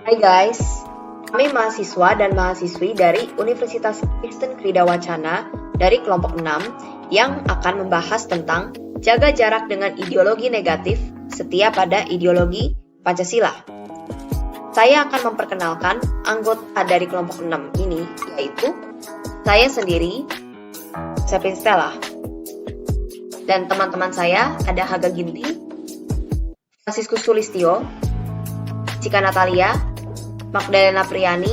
Hai guys, kami mahasiswa dan mahasiswi dari Universitas Kristen Krida Wacana dari kelompok 6 yang akan membahas tentang jaga jarak dengan ideologi negatif setia pada ideologi Pancasila. Saya akan memperkenalkan anggota dari kelompok 6 ini, yaitu saya sendiri, Sepin Stella, dan teman-teman saya ada Haga Ginti, Franciscus Sulistyo, Cika Natalia, Magdalena Priyani,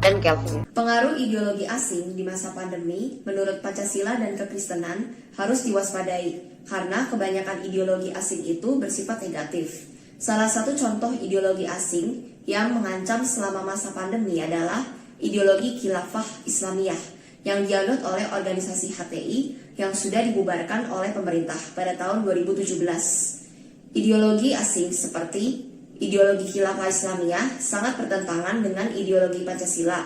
dan Kelvin. Pengaruh ideologi asing di masa pandemi menurut Pancasila dan kekristenan harus diwaspadai karena kebanyakan ideologi asing itu bersifat negatif. Salah satu contoh ideologi asing yang mengancam selama masa pandemi adalah ideologi khilafah Islamiyah yang dianut oleh organisasi HTI yang sudah dibubarkan oleh pemerintah pada tahun 2017. Ideologi asing seperti ideologi khilafah Islamiyah sangat bertentangan dengan ideologi Pancasila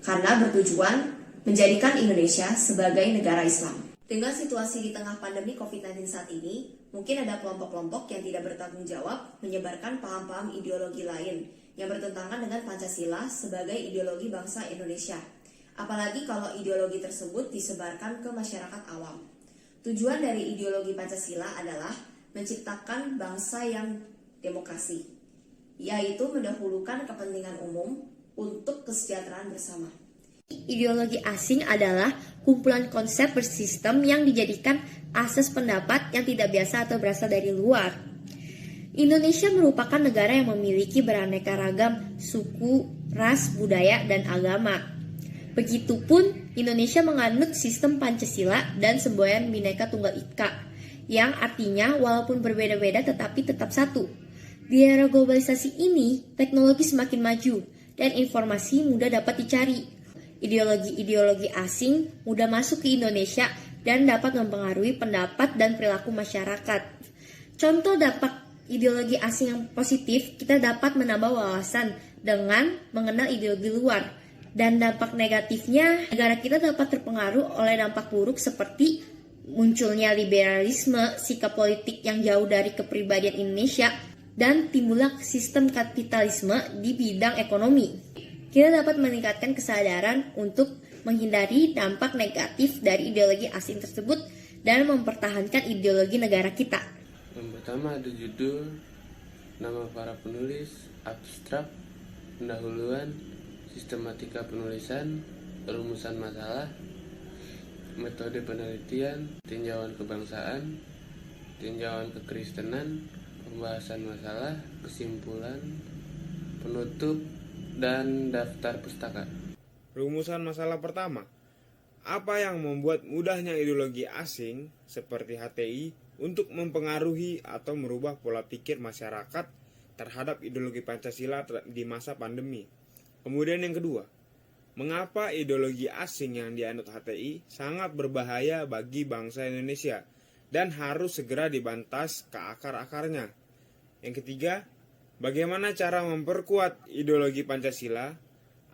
karena bertujuan menjadikan Indonesia sebagai negara Islam. Dengan situasi di tengah pandemi COVID-19 saat ini, mungkin ada kelompok-kelompok yang tidak bertanggung jawab menyebarkan paham-paham ideologi lain yang bertentangan dengan Pancasila sebagai ideologi bangsa Indonesia. Apalagi kalau ideologi tersebut disebarkan ke masyarakat awam. Tujuan dari ideologi Pancasila adalah menciptakan bangsa yang demokrasi, yaitu mendahulukan kepentingan umum untuk kesejahteraan bersama. Ideologi asing adalah kumpulan konsep bersistem yang dijadikan asas pendapat yang tidak biasa atau berasal dari luar. Indonesia merupakan negara yang memiliki beraneka ragam suku, ras, budaya, dan agama. Begitupun Indonesia menganut sistem Pancasila dan semboyan Bhinneka Tunggal Ika, yang artinya walaupun berbeda-beda tetapi tetap satu. Di era globalisasi ini, teknologi semakin maju dan informasi mudah dapat dicari. Ideologi-ideologi asing mudah masuk ke Indonesia dan dapat mempengaruhi pendapat dan perilaku masyarakat. Contoh dampak ideologi asing yang positif, kita dapat menambah wawasan dengan mengenal ideologi luar. Dan dampak negatifnya, negara kita dapat terpengaruh oleh dampak buruk seperti munculnya liberalisme, sikap politik yang jauh dari kepribadian Indonesia, dan timbullah sistem kapitalisme di bidang ekonomi. Kita dapat meningkatkan kesadaran untuk menghindari dampak negatif dari ideologi asing tersebut dan mempertahankan ideologi negara kita. Yang pertama ada judul, nama para penulis, abstrak, pendahuluan, sistematika penulisan, rumusan masalah, metode penelitian, tinjauan kebangsaan, tinjauan kekristenan, pembahasan masalah, kesimpulan, penutup, dan daftar pustaka. Rumusan masalah pertama. Apa yang membuat mudahnya ideologi asing seperti HTI untuk mempengaruhi atau merubah pola pikir masyarakat terhadap ideologi Pancasila di masa pandemi? Kemudian yang kedua, mengapa ideologi asing yang dianut HTI sangat berbahaya bagi bangsa Indonesia dan harus segera dibantas ke akar-akarnya? Yang ketiga, bagaimana cara memperkuat ideologi Pancasila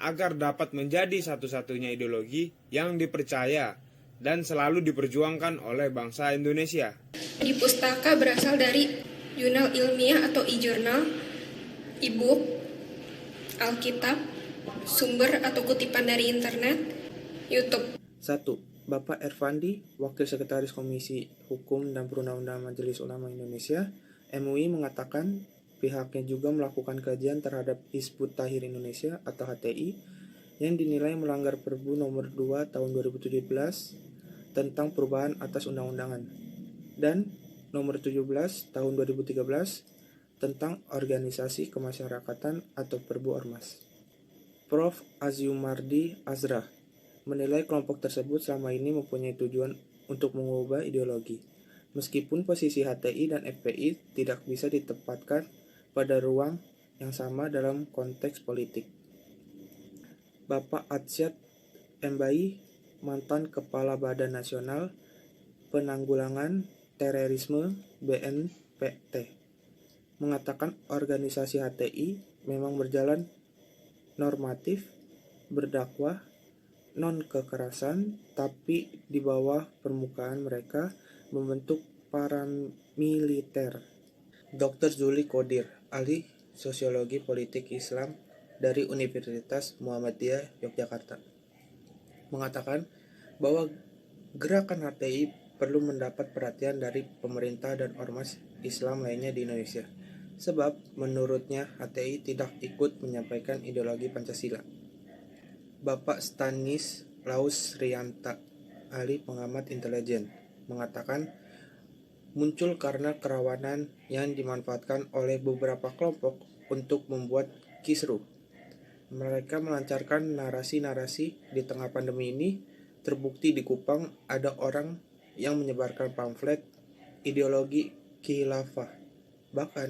agar dapat menjadi satu-satunya ideologi yang dipercaya dan selalu diperjuangkan oleh bangsa Indonesia? Di pustaka berasal dari jurnal ilmiah atau e-journal, e-book, alkitab, sumber atau kutipan dari internet, YouTube. 1. Bapak Ervandi, Wakil Sekretaris Komisi Hukum dan Perundang-undangan Majelis Ulama Indonesia, MUI, mengatakan pihaknya juga melakukan kajian terhadap Hizbut Tahrir Indonesia atau HTI yang dinilai melanggar Perbu nomor 2 tahun 2017 tentang perubahan atas undang-undangan dan nomor 17 tahun 2013 tentang organisasi kemasyarakatan atau Perbu Ormas. Prof. Aziumardi Azra menilai kelompok tersebut selama ini mempunyai tujuan untuk mengubah ideologi, meskipun posisi HTI dan FPI tidak bisa ditempatkan pada ruang yang sama dalam konteks politik. Bapak Atsyad Embai, mantan Kepala Badan Nasional Penanggulangan Terorisme BNPT, mengatakan organisasi HTI memang berjalan normatif, berdakwah, non-kekerasan, tapi di bawah permukaan mereka membentuk paramiliter. Dr. Zuli Qodir, ahli Sosiologi Politik Islam dari Universitas Muhammadiyah Yogyakarta, mengatakan bahwa gerakan HTI perlu mendapat perhatian dari pemerintah dan ormas Islam lainnya di Indonesia, sebab menurutnya HTI tidak ikut menyampaikan ideologi Pancasila. Bapak Stanislaus Rianta, ahli pengamat intelijen, mengatakan muncul karena kerawanan yang dimanfaatkan oleh beberapa kelompok untuk membuat kisruh. Mereka melancarkan narasi-narasi di tengah pandemi ini. Terbukti di Kupang ada orang yang menyebarkan pamflet ideologi khilafah. Bahkan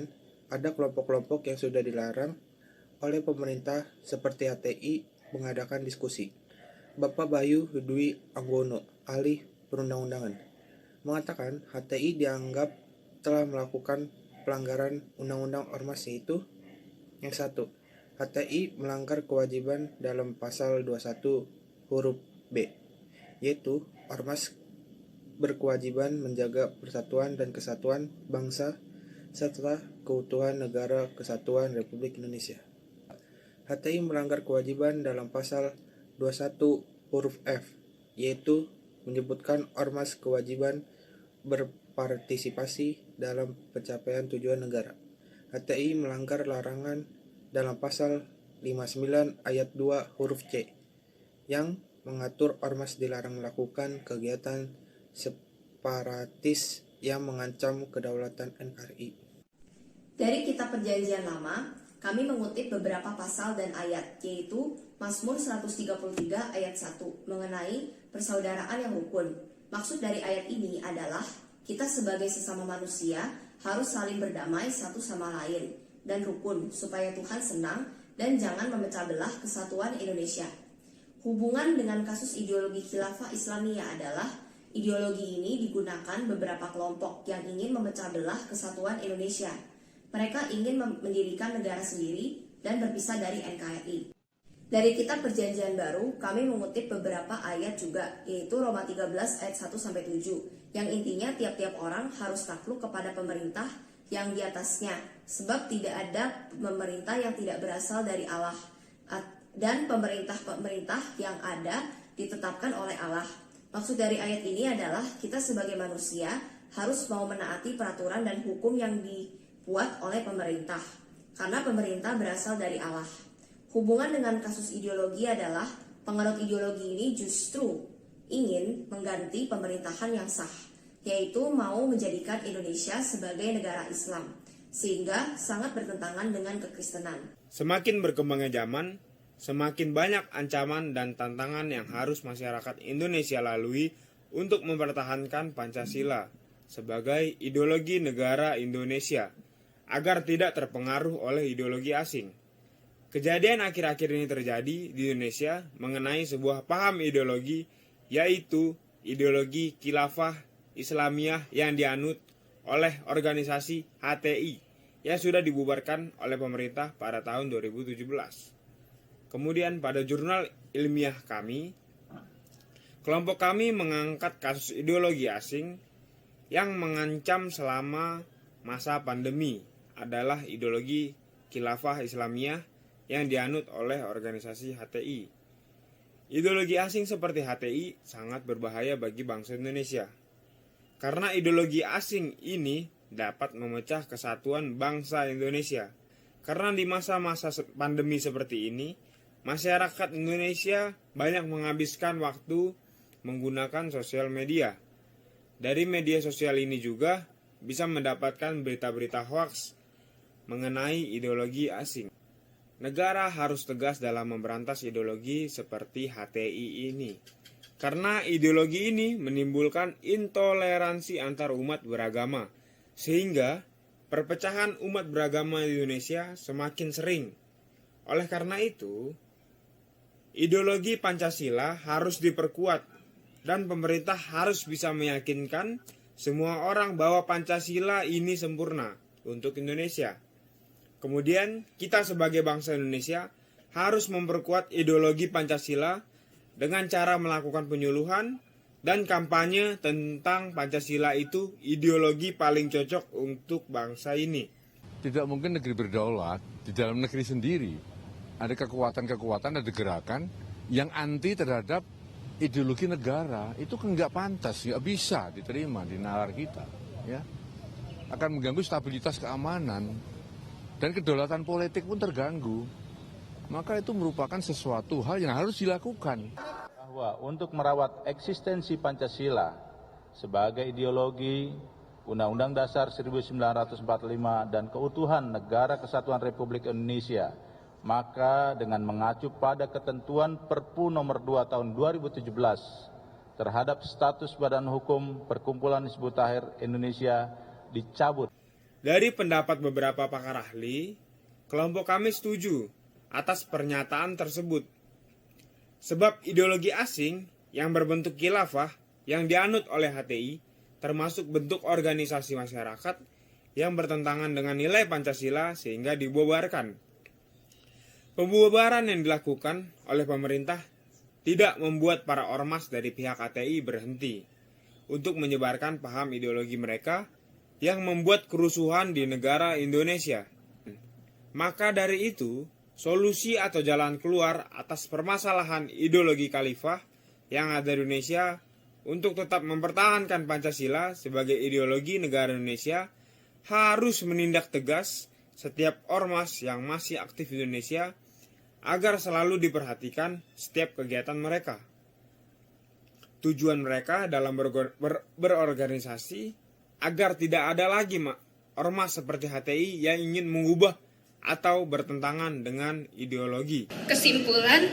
ada kelompok-kelompok yang sudah dilarang oleh pemerintah seperti HTI mengadakan diskusi. Bapak Bayu Dwi Anggono, ahli perundang-undangan, mengatakan HTI dianggap telah melakukan pelanggaran undang-undang ormas, yaitu yang satu, HTI melanggar kewajiban dalam pasal 21 huruf B, yaitu ormas berkewajiban menjaga persatuan dan kesatuan bangsa serta keutuhan negara kesatuan Republik Indonesia. HTI melanggar kewajiban dalam pasal 21 huruf F, yaitu menyebutkan ormas kewajiban berpartisipasi dalam pencapaian tujuan negara. HTI melanggar larangan dalam pasal 59 ayat 2 huruf C yang mengatur ormas dilarang melakukan kegiatan separatis yang mengancam kedaulatan NKRI. Dari Kitab Perjanjian Lama, kami mengutip beberapa pasal dan ayat, yaitu Mazmur 133 ayat 1 mengenai persaudaraan yang rukun. Maksud dari ayat ini adalah kita sebagai sesama manusia harus saling berdamai satu sama lain dan rukun supaya Tuhan senang dan jangan memecah belah kesatuan Indonesia. Hubungan dengan kasus ideologi khilafah Islamiyah adalah ideologi ini digunakan beberapa kelompok yang ingin memecah belah kesatuan Indonesia. Mereka ingin mendirikan negara sendiri dan berpisah dari NKRI. Dari Kitab Perjanjian Baru, kami mengutip beberapa ayat juga, yaitu Roma 13 ayat 1-7, yang intinya tiap-tiap orang harus takluk kepada pemerintah yang di atasnya, sebab tidak ada pemerintah yang tidak berasal dari Allah, dan pemerintah-pemerintah yang ada ditetapkan oleh Allah. Maksud dari ayat ini adalah kita sebagai manusia harus mau menaati peraturan dan hukum yang dibuat oleh pemerintah, karena pemerintah berasal dari Allah. Hubungan dengan kasus ideologi adalah penganut ideologi ini justru ingin mengganti pemerintahan yang sah, yaitu mau menjadikan Indonesia sebagai negara Islam, sehingga sangat bertentangan dengan kekristenan. Semakin berkembangnya zaman, semakin banyak ancaman dan tantangan yang harus masyarakat Indonesia lalui untuk mempertahankan Pancasila sebagai ideologi negara Indonesia agar tidak terpengaruh oleh ideologi asing. Kejadian akhir-akhir ini terjadi di Indonesia mengenai sebuah paham ideologi, yaitu ideologi khilafah Islamiyah yang dianut oleh organisasi HTI yang sudah dibubarkan oleh pemerintah pada tahun 2017. Kemudian pada jurnal ilmiah kami, kelompok kami mengangkat kasus ideologi asing yang mengancam selama masa pandemi adalah ideologi khilafah Islamiyah yang dianut oleh organisasi HTI. Ideologi asing seperti HTI sangat berbahaya bagi bangsa Indonesia. Karena ideologi asing ini dapat memecah kesatuan bangsa Indonesia. Karena di masa-masa pandemi seperti ini, masyarakat Indonesia banyak menghabiskan waktu menggunakan sosial media. Dari media sosial ini juga bisa mendapatkan berita-berita hoaks mengenai ideologi asing. Negara harus tegas dalam memberantas ideologi seperti HTI ini. Karena ideologi ini menimbulkan intoleransi antar umat beragama, sehingga perpecahan umat beragama di Indonesia semakin sering. Oleh karena itu, ideologi Pancasila harus diperkuat dan pemerintah harus bisa meyakinkan semua orang bahwa Pancasila ini sempurna untuk Indonesia. Kemudian kita sebagai bangsa Indonesia harus memperkuat ideologi Pancasila dengan cara melakukan penyuluhan dan kampanye tentang Pancasila itu ideologi paling cocok untuk bangsa ini. Tidak mungkin negeri berdaulat di dalam negeri sendiri. ada kekuatan-kekuatan, ada gerakan yang anti terhadap ideologi negara. Itu kan nggak pantas, nggak bisa diterima di nalar kita. Ya. Akan mengganggu stabilitas keamanan dan kedaulatan politik pun terganggu. Maka itu merupakan sesuatu hal yang harus dilakukan. Bahwa untuk merawat eksistensi Pancasila sebagai ideologi Undang-Undang Dasar 1945 dan keutuhan Negara Kesatuan Republik Indonesia, maka dengan mengacu pada ketentuan Perpu nomor 2 tahun 2017 terhadap status Badan Hukum Perkumpulan Hizbut Tahrir Indonesia dicabut. Dari pendapat beberapa pakar ahli, kelompok kami setuju atas pernyataan tersebut. Sebab ideologi asing yang berbentuk khilafah yang dianut oleh HTI termasuk bentuk organisasi masyarakat yang bertentangan dengan nilai Pancasila sehingga dibubarkan. Pembubaran yang dilakukan oleh pemerintah tidak membuat para ormas dari pihak HTI berhenti untuk menyebarkan paham ideologi mereka yang membuat kerusuhan di negara Indonesia. Maka dari itu, solusi atau jalan keluar atas permasalahan ideologi khalifah yang ada di Indonesia untuk tetap mempertahankan Pancasila sebagai ideologi negara Indonesia harus menindak tegas setiap ormas yang masih aktif di Indonesia agar selalu diperhatikan setiap kegiatan mereka. Tujuan mereka dalam berorganisasi agar tidak ada lagi ormas seperti HTI yang ingin mengubah atau bertentangan dengan ideologi. Kesimpulan,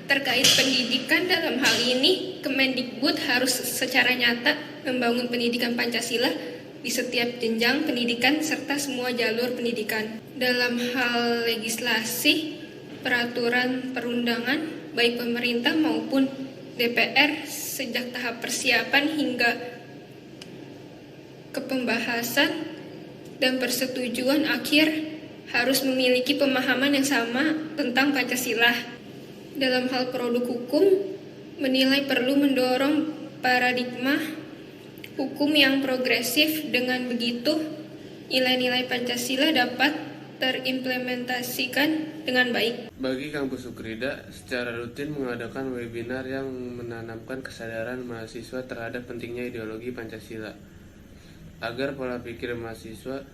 terkait pendidikan dalam hal ini, Kemendikbud harus secara nyata membangun pendidikan Pancasila di setiap jenjang pendidikan serta semua jalur pendidikan. Dalam hal legislasi, peraturan perundangan, baik pemerintah maupun DPR sejak tahap persiapan hingga ke pembahasan dan persetujuan akhir harus memiliki pemahaman yang sama tentang Pancasila. Dalam hal produk hukum, menilai perlu mendorong paradigma hukum yang progresif. Dengan begitu, nilai-nilai Pancasila dapat terimplementasikan dengan baik. Bagi Kampus Ukrida, secara rutin mengadakan webinar yang menanamkan kesadaran mahasiswa terhadap pentingnya ideologi Pancasila, agar pola pikir mahasiswa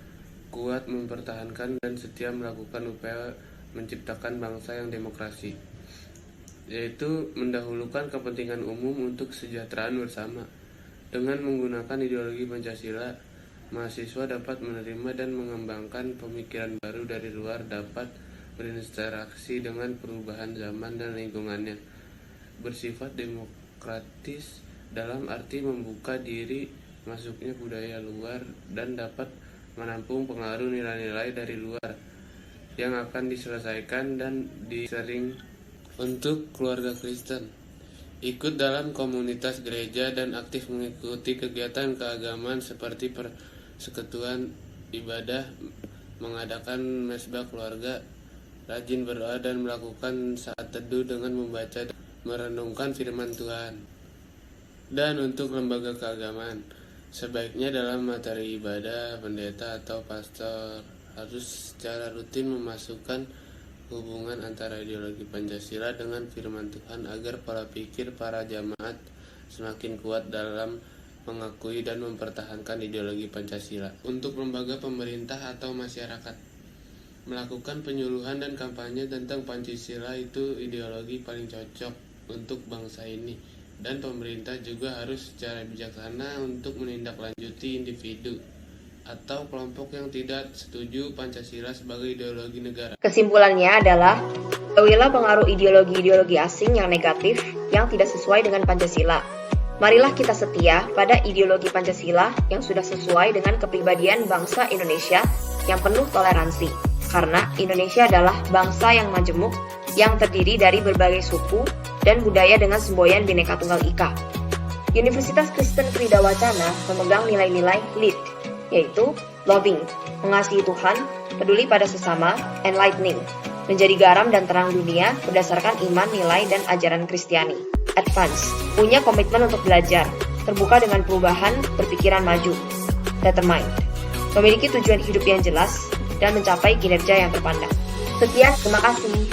kuat mempertahankan dan setia melakukan upaya menciptakan bangsa yang demokrasi, yaitu mendahulukan kepentingan umum untuk kesejahteraan bersama. Dengan menggunakan ideologi Pancasila, mahasiswa dapat menerima dan mengembangkan pemikiran baru dari luar, dapat berinteraksi dengan perubahan zaman dan lingkungannya, bersifat demokratis dalam arti membuka diri masuknya budaya luar dan dapat menampung pengaruh nilai-nilai dari luar yang akan diselesaikan dan disering. Untuk keluarga Kristen, ikut dalam komunitas gereja dan aktif mengikuti kegiatan keagamaan seperti persekutuan ibadah, mengadakan mesbah keluarga, rajin berdoa dan melakukan saat teduh dengan membaca dan merenungkan firman Tuhan. Dan untuk lembaga keagamaan, sebaiknya dalam materi ibadah, pendeta atau pastor harus secara rutin memasukkan hubungan antara ideologi Pancasila dengan firman Tuhan agar pola pikir para jamaat semakin kuat dalam mengakui dan mempertahankan ideologi Pancasila. Untuk lembaga pemerintah atau masyarakat, melakukan penyuluhan dan kampanye tentang Pancasila itu ideologi paling cocok untuk bangsa ini. Dan pemerintah juga harus secara bijaksana untuk menindaklanjuti individu atau kelompok yang tidak setuju Pancasila sebagai ideologi negara. Kesimpulannya adalah, jauhilah pengaruh ideologi-ideologi asing yang negatif yang tidak sesuai dengan Pancasila. Marilah kita setia pada ideologi Pancasila yang sudah sesuai dengan kepribadian bangsa Indonesia yang penuh toleransi. Karena Indonesia adalah bangsa yang majemuk, yang terdiri dari berbagai suku dan budaya dengan semboyan Bhinneka Tunggal Ika. Universitas Kristen Krida Wacana memegang nilai-nilai LEAD, yaitu loving, mengasihi Tuhan, peduli pada sesama, enlightening, menjadi garam dan terang dunia berdasarkan iman, nilai, dan ajaran Kristiani. Advance, punya komitmen untuk belajar, terbuka dengan perubahan, berpikiran maju. Determined, memiliki tujuan hidup yang jelas dan mencapai kinerja yang terpandang. Sekian, terima kasih.